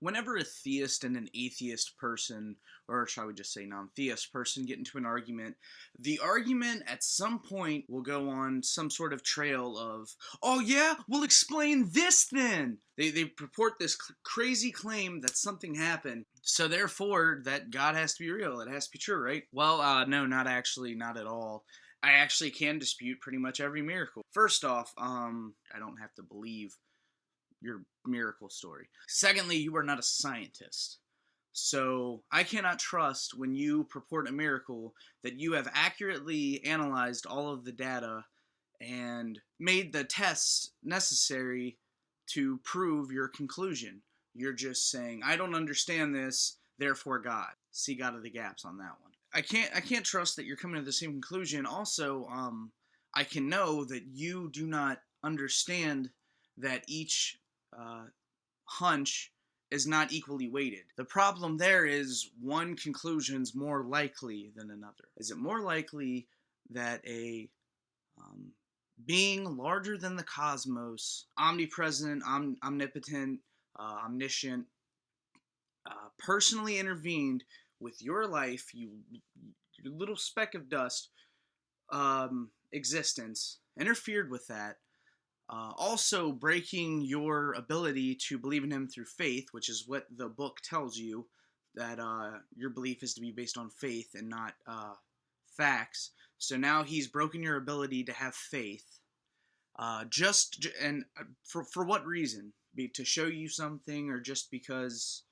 Whenever a theist and an atheist person, or shall we just say non-theist person, get into an argument, the argument at some point will go on some sort of trail of, oh yeah, we'll explain this then. They purport this crazy claim that something happened, so therefore that God has to be real, it has to be true, right? Well, no, not actually, not at all. I actually can dispute pretty much every miracle. First off, I don't have to believe your miracle story. Secondly, you are not a scientist. So I cannot trust when you purport a miracle that you have accurately analyzed all of the data and made the tests necessary to prove your conclusion. You're just saying, I don't understand this, therefore God. See God of the gaps on that one. I can't trust that you're coming to the same conclusion. Also, I can know that you do not understand that each hunch is not equally weighted. The problem there is one conclusion's more likely than another. Is it more likely that a being larger than the cosmos, omnipresent, omnipotent, omniscient, personally intervened with your life, your little speck of dust existence, interfered with that, also breaking your ability to believe in him through faith, which is what the book tells you, that your belief is to be based on faith and not facts. So now he's broken your ability to have faith. For what reason? To show you something, or just because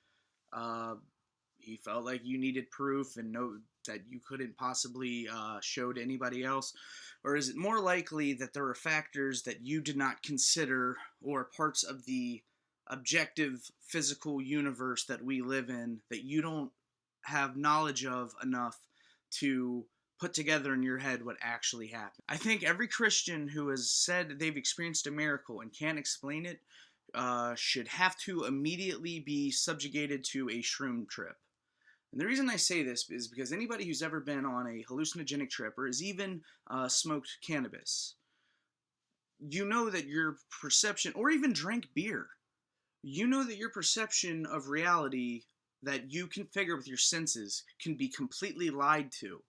he felt like you needed proof and know that you couldn't possibly show to anybody else? Or is it more likely that there are factors that you did not consider, or parts of the objective physical universe that we live in that you don't have knowledge of enough to put together in your head what actually happened? I think every Christian who has said they've experienced a miracle and can't explain it should have to immediately be subjugated to a shroom trip. And the reason I say this is because anybody who's ever been on a hallucinogenic trip, or has even smoked cannabis, you know that your perception, or even drank beer, you know that your perception of reality that you configure with your senses can be completely lied to.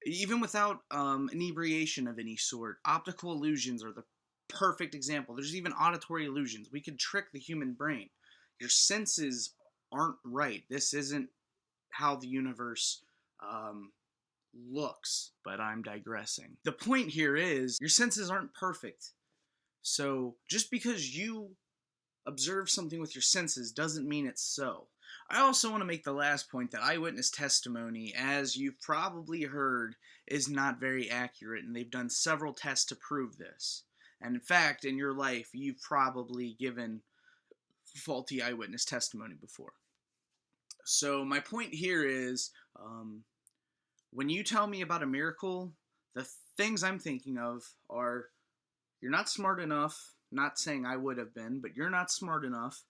Even without inebriation of any sort. Optical illusions are the perfect example. There's even auditory illusions. We could trick the human brain. Your senses aren't right. This isn't how the universe looks, but I'm digressing. The point here is your senses aren't perfect. So just because you observe something with your senses doesn't mean it's so. I also want to make the last point that eyewitness testimony, as you've probably heard, is not very accurate, and they've done several tests to prove this. And in fact, in your life, you've probably given faulty eyewitness testimony before. So my point here is, when you tell me about a miracle, the things I'm thinking of are, you're not smart enough, not saying I would have been, but you're not smart enough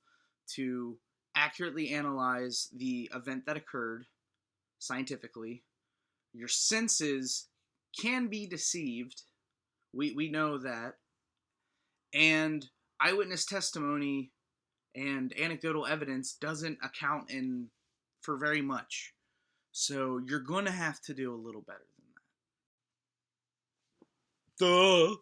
to accurately analyze the event that occurred scientifically. Your senses can be deceived. We know that. And eyewitness testimony and anecdotal evidence doesn't account for very much. So you're going to have to do a little better than that. Duh.